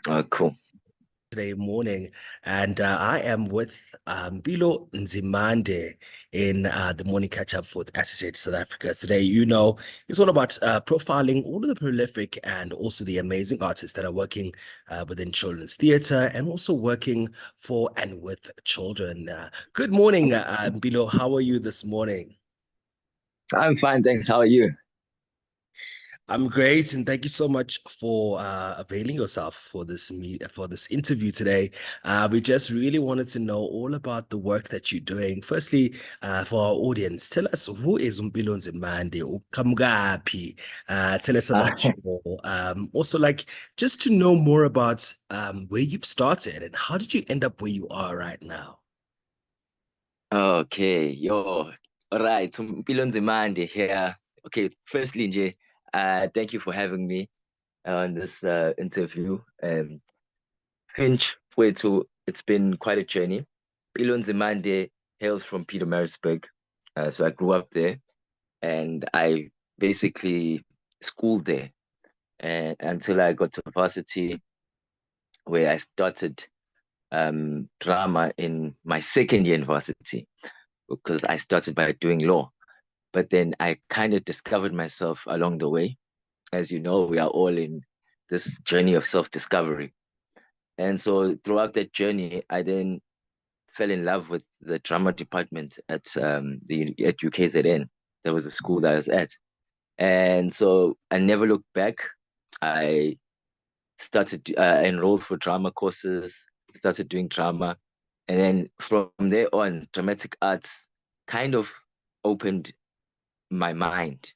Cool. Today morning, and I am with Mpilo Nzimande in the morning catch-up for ASSITEJ South Africa. Today, it's all about profiling all of the prolific and also the amazing artists that are working within children's theatre and also working for and with children. Good morning, Mpilo. How are you this morning? I'm fine, thanks. How are you? I'm great, and thank you so much for availing yourself for for this interview today. We just really wanted to know all about the work that you're doing. Firstly, for our audience, tell us who is Mpilo Nzimande, ukamgapi. Tell us Uh, about you. Also, like just to know more about where you've started and how did you end up where you are right now. okay, yo. All right, so Mpilo Nzimande here. Okay, firstly, Nje, thank you for having me on this interview. Finch, it's been quite a journey. Mpilo Nzimande hails from Pietermaritzburg. So I grew up there and I basically schooled there and until I got to varsity where I started drama in my second year in varsity because I started by doing law. But then I kind of discovered myself along the way. As you know, we are all in this journey of self-discovery. And so throughout that journey, I then fell in love with the drama department at UKZN. That was the school that I was at. And so I never looked back. I started enrolled for drama courses, started doing drama, and then from there on, dramatic arts kind of opened my mind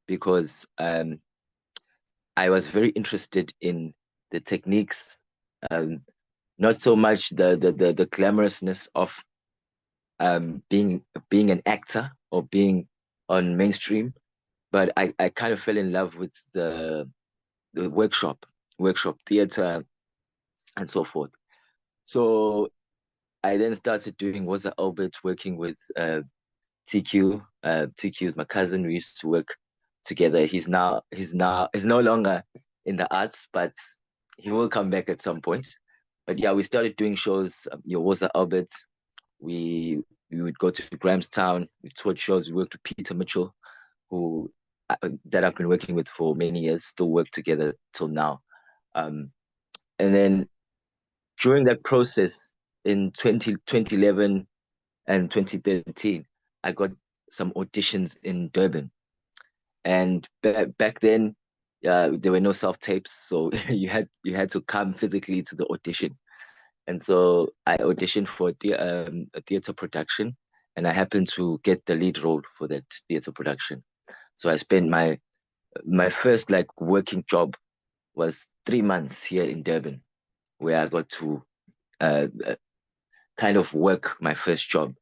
because I was very interested in the techniques, um, not so much the glamorousness of being an actor or being on mainstream, but I kind of fell in love with the workshop theater and so forth. So I then started doing Waza Albert, working with TQ. TQ is my cousin. We used to work together. He's no longer in the arts, but he will come back at some point. But yeah, we started doing shows. Waza Albert. We we would go to Grahamstown. We toured shows. We worked with Peter Mitchell, who that I've been working with for many years. Still work together till now. Um, and then during that process in 2011 and 2013, I got some auditions in Durban. And back then, there were no self tapes, so you had to come physically to the audition. And so I auditioned for a theater production, and I happened to get the lead role for that theater production. So I spent my first like working job was 3 months here in Durban, where I got to uh, kind of work my first job,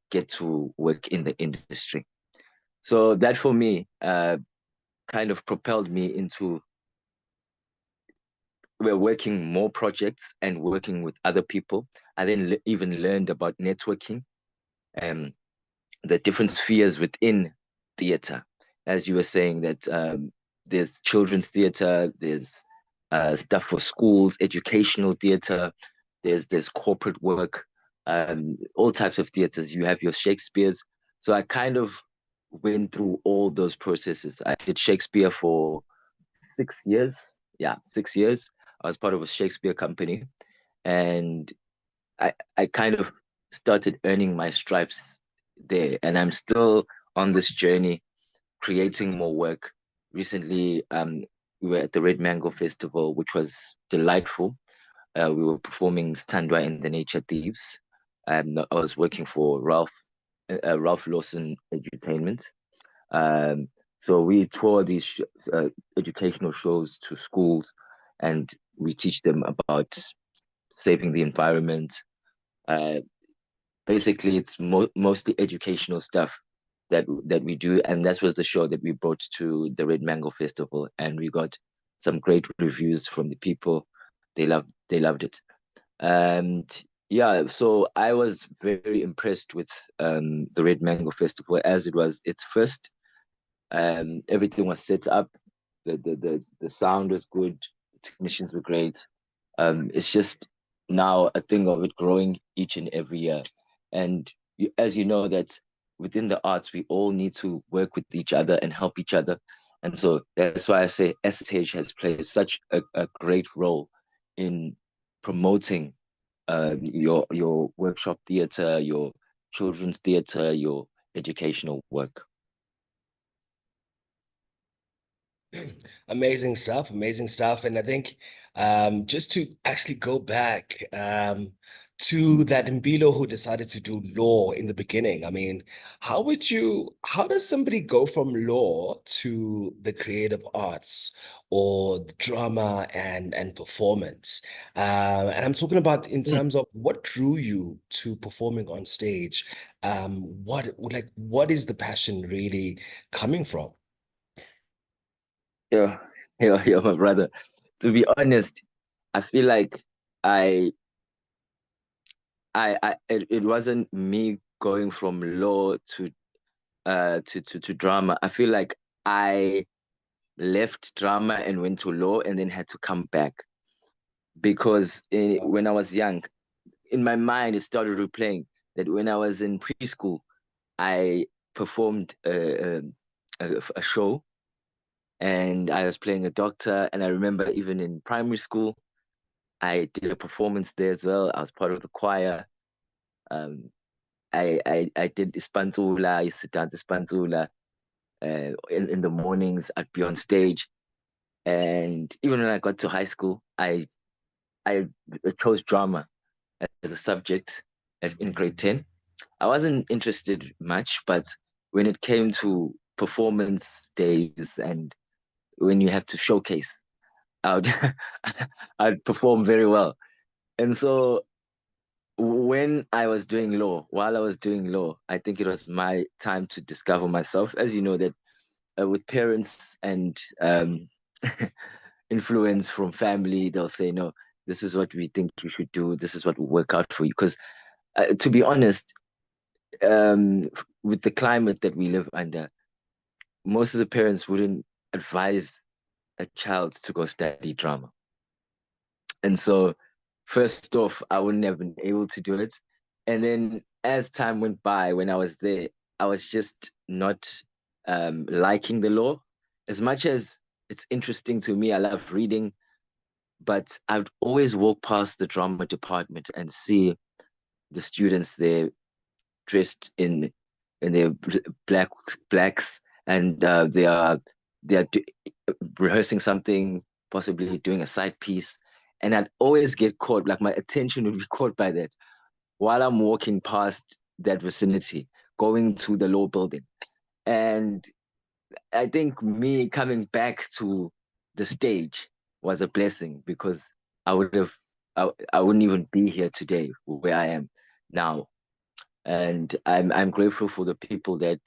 get to work in the industry. So that for me kind of propelled me into we're working more projects and working with other people. I then even learned about networking and the different spheres within theater. As you were saying that there's children's theater, there's stuff for schools, educational theater, there's corporate work, all types of theaters. You have your Shakespeare's. So I kind of went through all those processes. I did Shakespeare for 6 years. Yeah, 6 years. I was part of a Shakespeare company, and I kind of started earning my stripes there, and I'm still on this journey, creating more work. Recently, we were at the Red Mango Festival, which was delightful. We were performing Sthandwa and the Nature Thieves. I was working for Ralph Lawson Entertainment. Um, so we tour these educational shows to schools, and we teach them about saving the environment. Uh, Basically, it's mostly educational stuff that we do, and that was the show that we brought to the Red Mango Festival, and we got some great reviews from the people. They loved it. And yeah, so I was very impressed with the Red Mango Festival as it was its first. Everything was set up. The sound was good. The technicians were great. It's just now a thing of it growing each and every year. And as you know, that within the arts, we all need to work with each other and help each other. And so that's why I say SSH has played such a great role in promoting your workshop theater, your children's theater, your educational work. Amazing stuff, amazing stuff. And I think just to actually go back to that Mpilo who decided to do law in the beginning, I mean, how does somebody go from law to the creative arts or the drama and performance? And I'm talking about in Mm. terms of what drew you to performing on stage. What is the passion really coming from? Yeah, yeah, my brother. To be honest, I feel like I it wasn't me going from law to drama. I feel like I left drama and went to law and then had to come back because when I was young, in my mind it started replaying that when I was in preschool, I performed a show and I was playing a doctor. And I remember even in primary school, I did a performance there as well. I was part of the choir. Um, I did Ispantula, I used to dance Ispantula. In the mornings, I'd be on stage. And even when I got to high school, I chose drama as a subject in grade 10. I wasn't interested much, but when it came to performance days and when you have to showcase, I would I'd perform very well. And so when I was doing law, while I was doing law, I think it was my time to discover myself. As you know, that with parents and influence from family, they'll say, no, this is what we think you should do. This is what will work out for you. Because to be honest, um, with the climate that we live under, most of the parents wouldn't advise a child to go study drama. And so, first off, I wouldn't have been able to do it. And then as time went by, when I was there, I was just not liking the law. As much as it's interesting to me, I love reading, but I'd always walk past the drama department and see the students there dressed in their blacks, and they are rehearsing something, possibly doing a side piece, and I'd always get caught. Like my attention would be caught by that while I'm walking past that vicinity, going to the law building, and I think me coming back to the stage was a blessing because I would have I wouldn't even be here today where I am now. And I'm grateful for the people that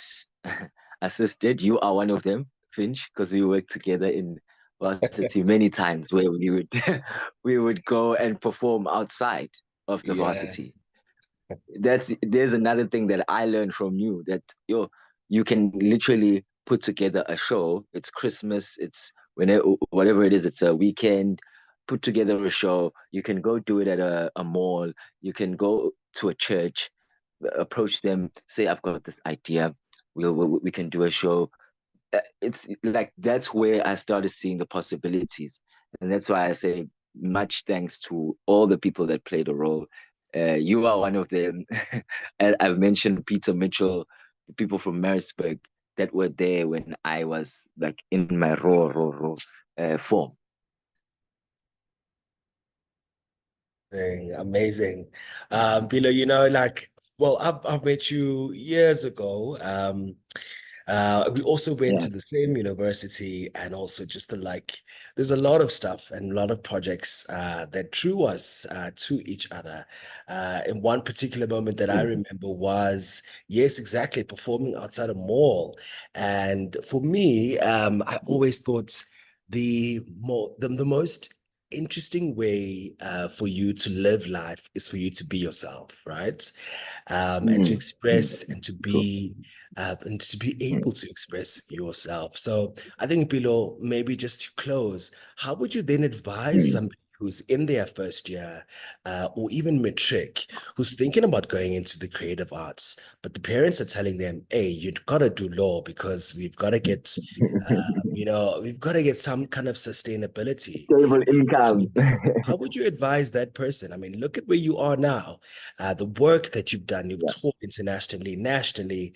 assisted. You are one of them, Finch, because we worked together in varsity many times where we would we would go and perform outside of the Yeah. varsity. There's another thing that I learned from you, that you can literally put together a show. It's Christmas, it's whenever whatever it is, it's a weekend, put together a show. You can go do it at a mall, you can go to a church, approach them, say, I've got this idea, we can do a show. It's like that's where I started seeing the possibilities. And that's why I say much thanks to all the people that played a role. You are one of them. And I've mentioned Peter Mitchell, the people from Marisburg that were there when I was like in my raw form. Amazing. Bilo, well, I've met you years ago. We also went Yeah. to the same university and also just there's a lot of stuff and a lot of projects that drew us to each other. In one particular moment that I Mm. remember was, yes, exactly, performing outside a mall. And for me, I always thought the most interesting way for you to live life is for you to be yourself, right? And to Mm. Mm. express True. and to be Mm. able to express yourself. So I think below, maybe just to close, how would you then advise Mm. somebody who's in their first year or even matric, who's thinking about going into the creative arts, but the parents are telling them, hey, you've got to do law because we've got to get, we've got to get some kind of sustainability. Stable income. How would you advise that person? I mean, look at where you are now, the work that you've done, you've Yeah. taught internationally, nationally,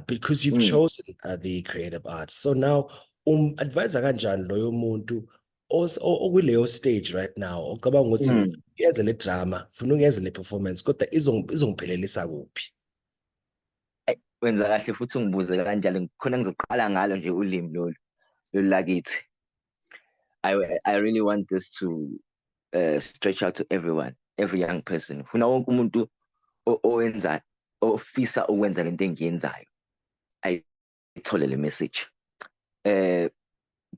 because you've Mm, chosen the creative arts. So now, advisa kanjani loyo muntu okuleyo stage right now, ocabanga ukuthi mm. uyenze le drama, ufuna ukuyenza le performance, kodwa izongiphelelisa kuphi? Wenza kahle futhi ungibuze kanjalo, khona ngizoqala ngalo nje ulimi lolu lakithi. I really want this to stretch out to everyone, every young person. Funa wonke umuntu owenza ofisa ukwenza lento engiyenzayo ayithole le message.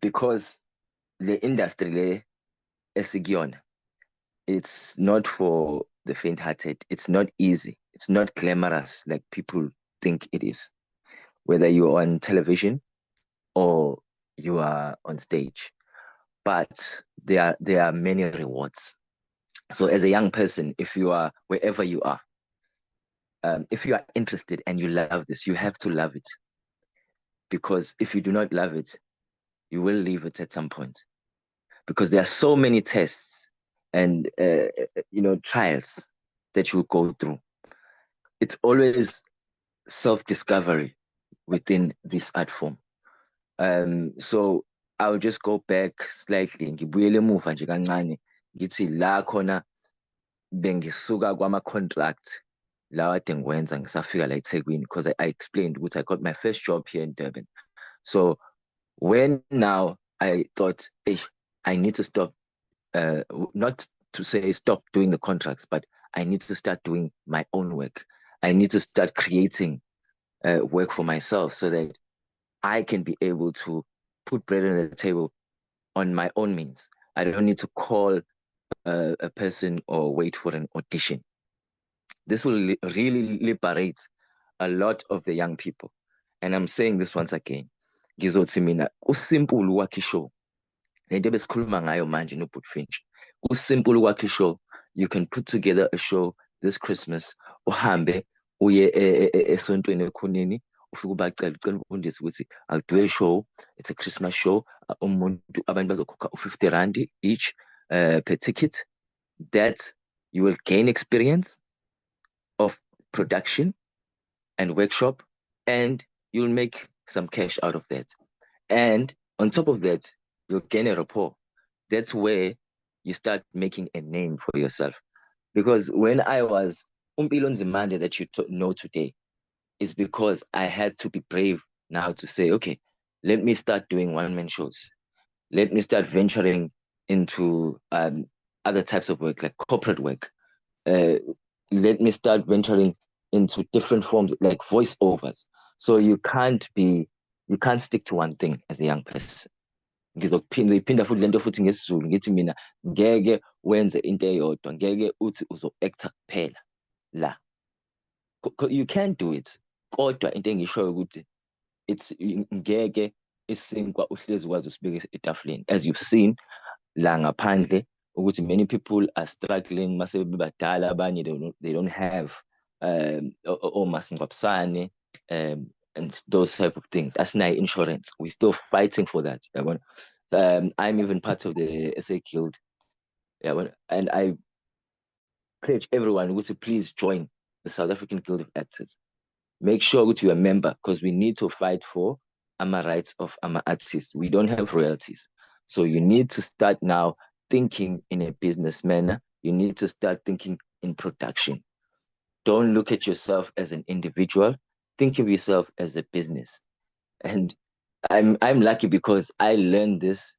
Because the industry le esikuyona, it's not for the faint-hearted. It's not easy. It's not glamorous like people think it is. Whether you're on television or you are on stage, but there are many rewards. So as a young person, if you are wherever you are, if you are interested and you love this, you have to love it. Because if you do not love it, you will leave it at some point. Because there are so many tests and trials that you go through. It's always self-discovery within this art form. So I'll just go back slightly. Ngibuyele emuva nje kancane ngithi la khona bengisuka kwama-contract lawa ade ngiwenza ngisafika la eThekwini, because I explained ukuthi I got my first job here in Durban. So when now I thought, I need to stop, not to say stop doing the contracts, but I need to start doing my own work. I need to start creating work for myself so that I can be able to put bread on the table on my own means. I don't need to call a person or wait for an audition. This will really liberate a lot of the young people. And I'm saying this once again. Ngizothi mina usimple ukwakha ishow. Lento besikhuluma ngayo manje noBut Finch. Usimple ukwakha ishow. You can put together a show this Christmas, uhambe uye esontweni ekhoneni, ufike ubacela ucela umfundisi ukuthi I'll do a show. It's a Christmas show. Abantu bazokhokha u-50 rand each per ticket. That you will gain experience of production and workshop, and you'll make some cash out of that. And on top of that, you'll gain a rapport. That's where you start making a name for yourself. Because when I was Mpilo Nzimande that you know today, is because I had to be brave now to say, okay, let me start doing one-man shows. Let me start venturing into other types of work, like corporate work. Let me start venturing into different forms, like voiceovers. So you can't stick to one thing as a young person. Ngizophinda futhi lento futhi ngesizulu ngithi mina ngeke wenze into eyodwa, ngeke uthi uzo-actor kuphela la. You can do it. Kodwa into engishoyo ukuthi it's ngeke isinkwa uhlezi ukwazi usibeke etafuleni. As you've seen la ngaphandle ukuthi many people are struggling mase bebadala, abanye they don't have omasingcwabisane and those type of things. Asinayo insurance. We're still fighting for that. I'm even part of the SA Guild. And I pledge everyone to please join the South African Guild of Actors. Make sure that you're a member, because we need to fight for our rights of our artists. We don't have royalties. So you need to start now thinking in a business manner. You need to start thinking in production. Don't look at yourself as an individual. Think of yourself as a business. And I'm lucky because I learned this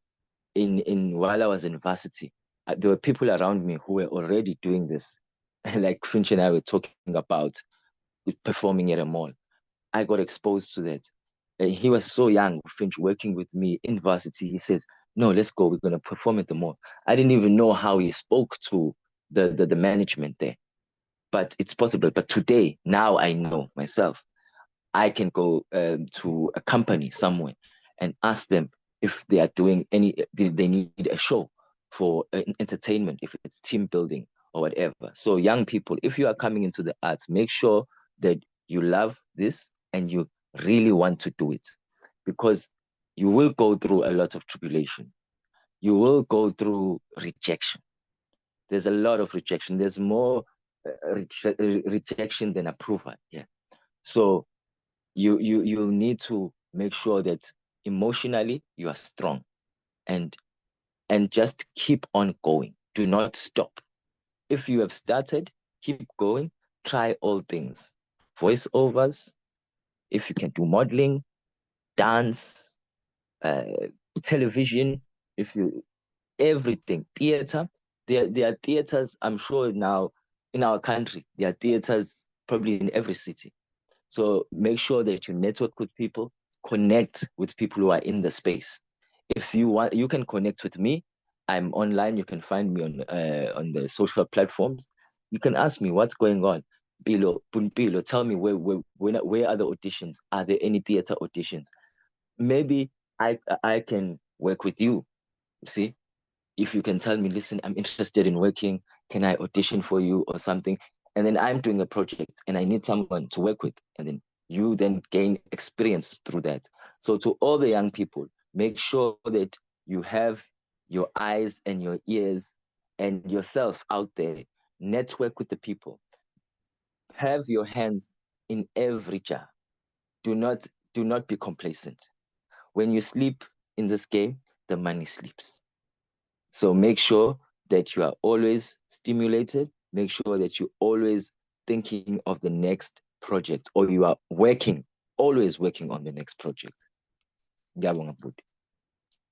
in while I was in varsity. There were people around me who were already doing this. Like Finch and I were talking about performing at a mall. I got exposed to that. He was so young, Finch, working with me in varsity. He says, no, let's go. We're going to perform at the mall. I didn't even know how he spoke to the management there. But it's possible. But today, now I know myself. I can go to a company somewhere and ask them if they are doing they need a show. for entertainment, if it's team building or whatever. So young people, if you are coming into the arts, make sure that you love this and you really want to do it, because you will go through a lot of tribulation. You will go through rejection. There's a lot of rejection. There's more rejection than approval. Yeah. So you'll need to make sure that emotionally you are strong, and just keep on going. Do not stop. If you have started, keep going. Try all things. Voiceovers, if you can do modeling, dance, uh, television, if you everything, theater. There are theaters, I'm sure now in our country, there are theaters probably in every city. So make sure that you network with people, connect with people who are in the space. If you want, you can connect with me. I'm online. You can find me on the social platforms. You can ask me what's going on. Mpilo, tell me where are the auditions? Are there any theater auditions? Maybe I can work with you. See, if you can tell me, listen, I'm interested in working, can I audition for you or something? And then I'm doing a project and I need someone to work with. And then you then gain experience through that. So to all the young people, make sure that you have your eyes and your ears and yourself out there. Network with the people. Have your hands in every jar. Do not be complacent. When you sleep in this game, the money sleeps. So make sure that you are always stimulated. Make sure that you're always thinking of the next project, or you are always working on the next project. Ngiyabonga bhuti.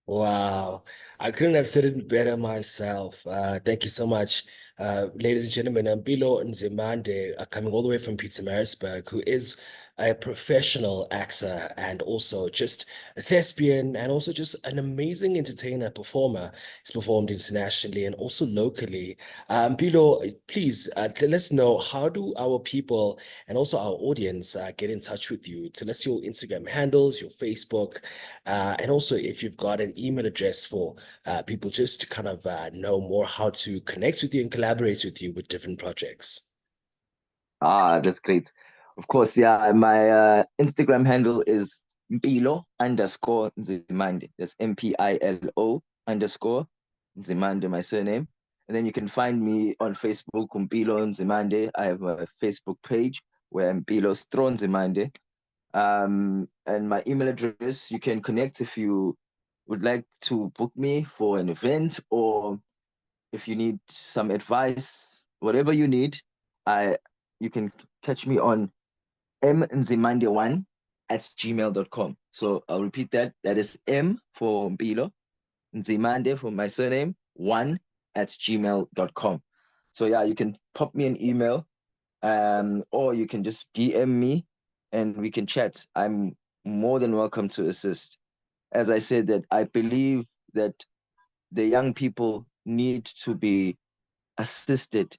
Wow, I couldn't have said it better myself. Thank you so much, ladies and gentlemen. Mpilo Nzimande, coming all the way from Pietermaritzburg, who is a professional actor and also just a thespian and also just an amazing entertainer, performer. He's performed internationally and also locally. Mpilo, please let us know, how do our people and also our audience get in touch with you? Tell us your Instagram handles, your Facebook. And also, if you've got an email address for people just to kind of know more how to connect with you and collaborate with you with different projects. That's great. Of course, yeah. My Instagram handle is Mpilo_Nzimande. That's Mpilo_Nzimande, my surname. And then you can find me on Facebook, Mpilo Nzimande. I have a Facebook page where Mpilo Straw Nzimande. And my email address, you can connect if you would like to book me for an event, or if you need some advice, whatever you need, I you can catch me on mnzimande1@gmail.com. So I'll repeat that. That is M for Mpilo, Nzimande for my surname, 1@gmail.com. So yeah, you can pop me an email, or you can just DM me and we can chat. I'm more than welcome to assist. As I said, that I believe that the young people need to be assisted.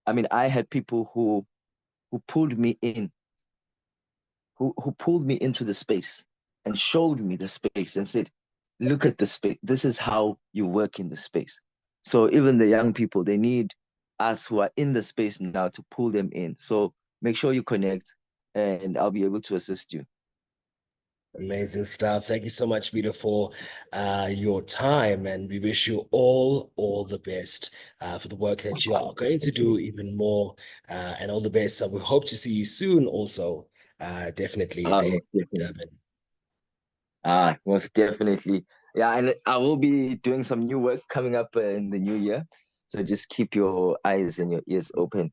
I mean, I had people who pulled me in, who pulled me into the space and showed me the space and said, look at the space. This is how you work in the space. So even the young people, they need us who are in the space now to pull them in. So make sure you connect and I'll be able to assist you. Amazing stuff. Thank you so much, Peter, for your time, and we wish you all the best for the work that you are going to do, even more, and all the best. So we hope to see you soon. Also, definitely there Most in definitely. Durban. Most definitely. Yeah, and I will be doing some new work coming up in the new year. So just keep your eyes and your ears open.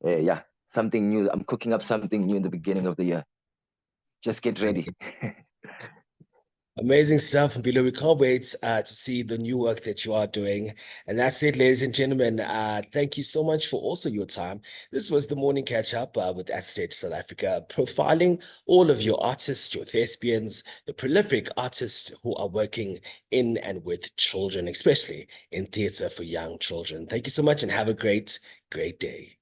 Yeah, something new. I'm cooking up something new in the beginning of the year. Just get ready. Amazing stuff, Mpilo. We can't wait to see the new work that you are doing. And that's it, ladies and gentlemen. Thank you so much for also your time. This was the morning catch up with ASSITEJ South Africa, profiling all of your artists, your thespians, the prolific artists who are working in and with children, especially in theater for young children. Thank you so much and have a great day.